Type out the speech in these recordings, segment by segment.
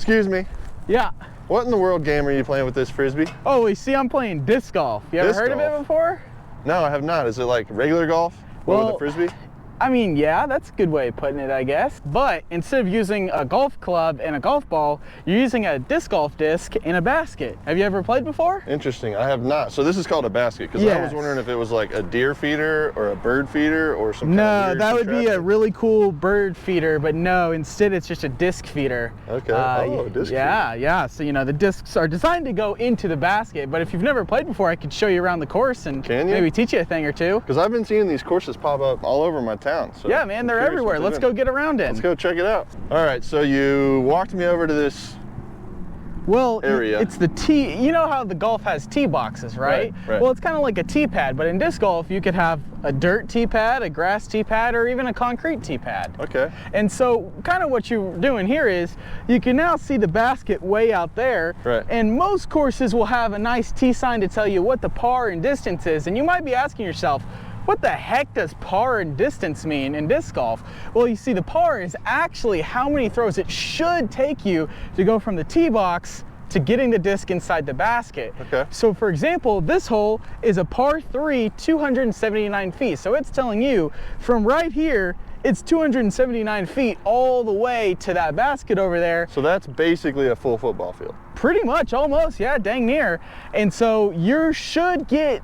Excuse me. Yeah. What in the world game are you playing with this Frisbee? Oh, you see, I'm playing disc golf. You ever heard of it before? No, I have not. Is it like regular golf? Well, with a Frisbee? I mean, yeah, that's a good way of putting it, I guess. But instead of using a golf club and a golf ball, you're using a disc golf disc in a basket. Have you ever played before? Interesting. I have not. So this is called a basket, because I was wondering if it was like a deer feeder or a bird feeder or some kind of weird that would be a really cool bird feeder, but no, instead it's just a disc feeder. Okay. Disc feeder. Yeah. So, you know, the discs are designed to go into the basket, but if you've never played before, I could show you around the course and maybe teach you a thing or two. Because I've been seeing these courses pop up all over my town. So yeah, man, they're everywhere. Let's go get around in. Let's go check it out. All right, so you walked me over to this area. It's the tee. You know how the golf has tee boxes, right? Right. Well, it's kind of like a tee pad, but in disc golf, you could have a dirt tee pad, a grass tee pad, or even a concrete tee pad. Okay. And so kind of what you're doing here is you can now see the basket way out there. Right. And most courses will have a nice tee sign to tell you what the par and distance is. And you might be asking yourself, what the heck does par and distance mean in disc golf? Well, you see, the par is actually how many throws it should take you to go from the tee box to getting the disc inside the basket. Okay. So for example, this hole is a par 3, 279 feet. So it's telling you from right here, it's 279 feet all the way to that basket over there. So that's basically a full football field. Pretty much, almost, yeah, dang near. And so you should get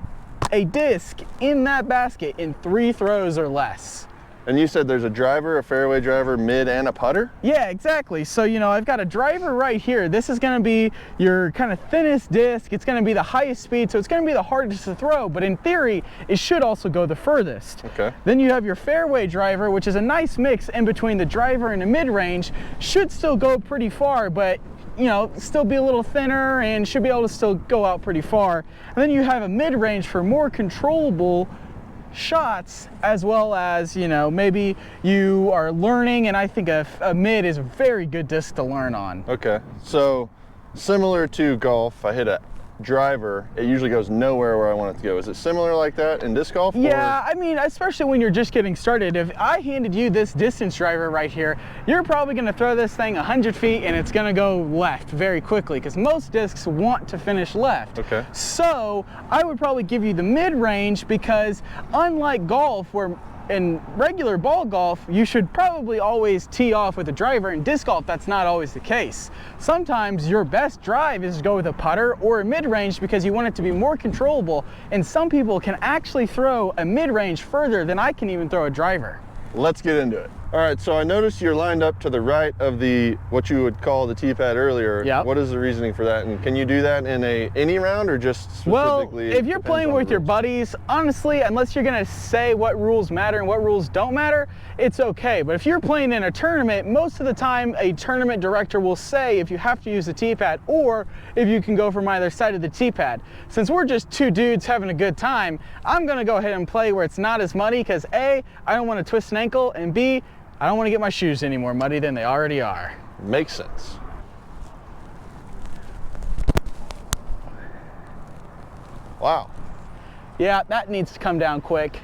a disc in that basket in 3 throws or less. And you said there's a driver, a fairway driver, mid, and a putter? Yeah, exactly. So, you know, I've got a driver right here. This is going to be your kind of thinnest disc. It's going to be the highest speed, so it's going to be the hardest to throw, but in theory, it should also go the furthest. Okay. Then you have your fairway driver, which is a nice mix in between the driver and the mid-range. Should still go pretty far, but you know, still be a little thinner and should be able to still go out pretty far. And then you have a mid-range for more controllable shots, as well as, you know, maybe you are learning, and I think a mid is a very good disc to learn on. Okay, so similar to golf, I hit a driver, it usually goes nowhere where I want it to go. Is it similar like that in disc golf? Yeah, I mean, especially when you're just getting started. If I handed you this distance driver right here, you're probably going to throw this thing 100 feet and it's going to go left very quickly, because most discs want to finish left. Okay. So I would probably give you the mid-range, because unlike golf, where in regular ball golf, you should probably always tee off with a driver. In disc golf, that's not always the case. Sometimes your best drive is to go with a putter or a mid-range, because you want it to be more controllable, and some people can actually throw a mid-range further than I can even throw a driver. Let's get into it. All right, so I noticed you're lined up to the right of the, what you would call the TPad earlier. Yep. What is the reasoning for that? And can you do that in any round, or just specifically? Well, if you're playing with your buddies, honestly, unless you're gonna say what rules matter and what rules don't matter, it's okay. But if you're playing in a tournament, most of the time a tournament director will say if you have to use the TPad or if you can go from either side of the TPad. Since we're just 2 dudes having a good time, I'm gonna go ahead and play where it's not as muddy, because A, I don't want to twist an ankle, and B, I don't want to get my shoes any more muddy than they already are. Makes sense. Wow. Yeah, that needs to come down quick.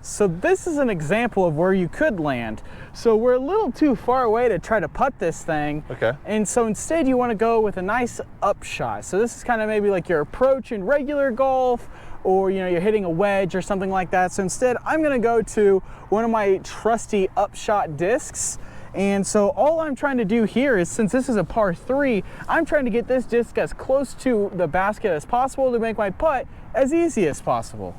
So this is an example of where you could land. So we're a little too far away to try to putt this thing. Okay. And so instead you want to go with a nice upshot. So this is kind of maybe like your approach in regular golf, or you know, you're hitting a wedge or something like that. So instead I'm going to go to one of my trusty upshot discs. And so all I'm trying to do here is, since this is a par 3, I'm trying to get this disc as close to the basket as possible to make my putt as easy as possible.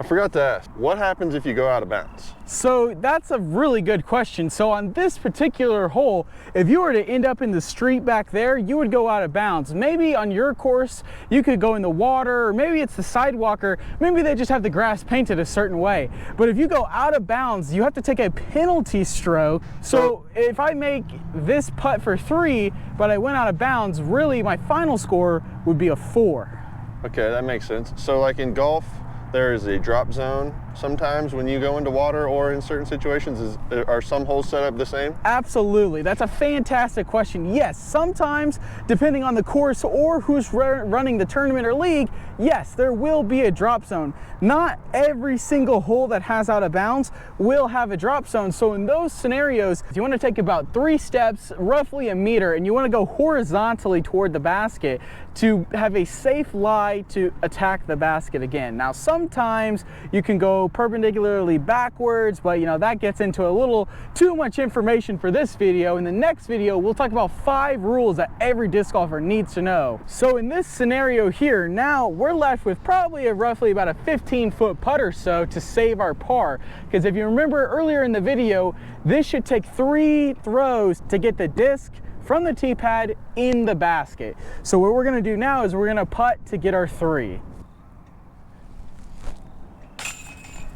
I forgot to ask, what happens if you go out of bounds? So that's a really good question. So on this particular hole, if you were to end up in the street back there, you would go out of bounds. Maybe on your course, you could go in the water, or maybe it's the sidewalk, or maybe they just have the grass painted a certain way. But if you go out of bounds, you have to take a penalty stroke. So if I make this putt for 3, but I went out of bounds, really my final score would be a 4. Okay, that makes sense. So like in golf, there is a drop zone. sometimes when you go into water or in certain situations? Are some holes set up the same? Absolutely. That's a fantastic question. Yes, sometimes, depending on the course or who's running the tournament or league, yes, there will be a drop zone. Not every single hole that has out of bounds will have a drop zone. So in those scenarios, you want to take about 3 steps, roughly a meter, and you want to go horizontally toward the basket to have a safe lie to attack the basket again. Now, sometimes you can go perpendicularly backwards, but that gets into a little too much information for this video. In the next video, we'll talk about 5 rules that every disc golfer needs to know. So in this scenario here, now we're left with probably roughly about a 15-foot putt or so to save our par. Because if you remember earlier in the video, this should take 3 throws to get the disc from the TPad in the basket. So what we're gonna do now is we're gonna putt to get our 3.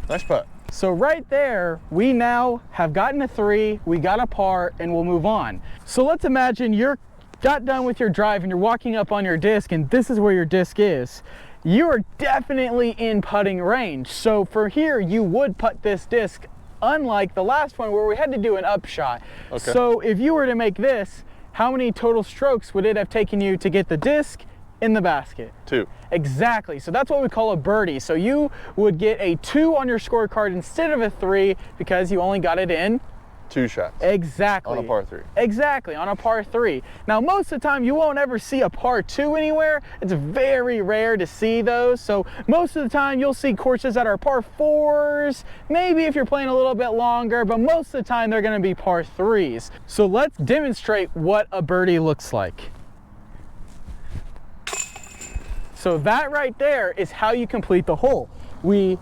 Nice putt. So right there, we now have gotten a 3, we got a par, and we'll move on. So let's imagine you're got done with your drive and you're walking up on your disc, and this is where your disc is. You are definitely in putting range. So for here, you would putt this disc, unlike the last one where we had to do an upshot. Okay. So if you were to make this, how many total strokes would it have taken you to get the disc in the basket? 2. Exactly. So that's what we call a birdie. So you would get a 2 on your scorecard instead of a 3 because you only got it in 2 shots. Exactly. On a par 3. Exactly, on a par 3. Now, most of the time, you won't ever see a par 2 anywhere. It's very rare to see those. So most of the time, you'll see courses that are par 4s, maybe if you're playing a little bit longer, but most of the time, they're gonna be par 3s. So let's demonstrate what a birdie looks like. So that right there is how you complete the hole. We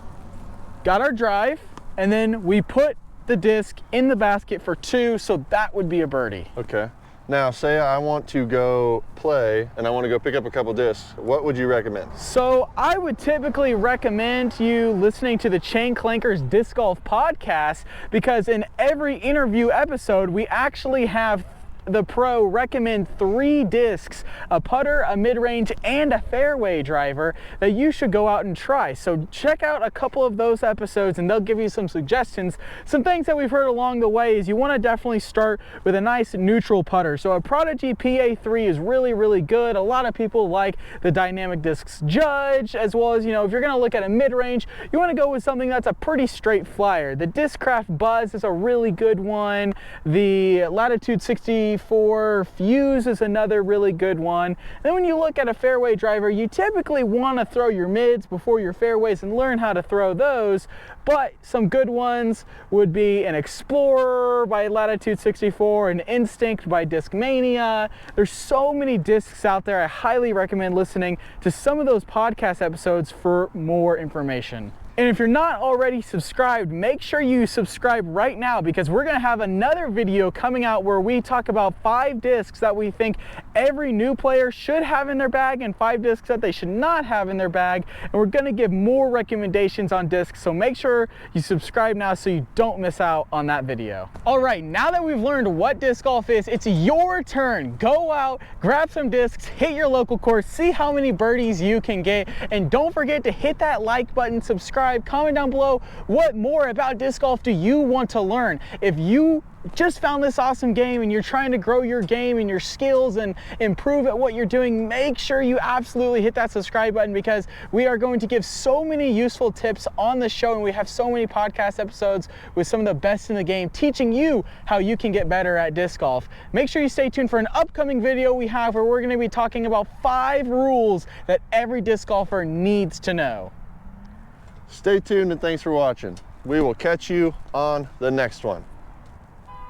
got our drive, and then we put the disc in the basket for 2, so that would be a birdie. Okay. Now, say I want to go play and I want to go pick up a couple discs. What would you recommend? So I would typically recommend you listening to the Clankers Disc Golf podcast, because in every interview episode, we actually have the pro recommend 3 discs, a putter, a mid-range, and a fairway driver that you should go out and try. So check out a couple of those episodes and they'll give you some suggestions. Some things that we've heard along the way is you want to definitely start with a nice neutral putter. So a Prodigy PA3 is really, really good. A lot of people like the Dynamic Discs Judge, as well as, if you're going to look at a mid-range, you want to go with something that's a pretty straight flyer. The Discraft Buzz is a really good one. The Latitude 64 Fuse is another really good one. And then when you look at a fairway driver, you typically want to throw your mids before your fairways and learn how to throw those. But some good ones would be an Explorer by Latitude 64, an Instinct by Discmania. There's so many discs out there. I highly recommend listening to some of those podcast episodes for more information. And if you're not already subscribed, make sure you subscribe right now, because we're going to have another video coming out where we talk about 5 discs that we think every new player should have in their bag and 5 discs that they should not have in their bag. And we're going to give more recommendations on discs, so make sure you subscribe now so you don't miss out on that video. All right, now that we've learned what disc golf is, it's your turn. Go out, grab some discs, hit your local course, see how many birdies you can get, and don't forget to hit that like button, subscribe, comment down below what more about disc golf do you want to learn. If you just found this awesome game and you're trying to grow your game and your skills and improve at what you're doing, make sure you absolutely hit that subscribe button, because we are going to give so many useful tips on the show, and we have so many podcast episodes with some of the best in the game teaching you how you can get better at disc golf. Make sure you stay tuned for an upcoming video we have where we're going to be talking about 5 rules that every disc golfer needs to know. Stay tuned and thanks for watching. We will catch you on the next one.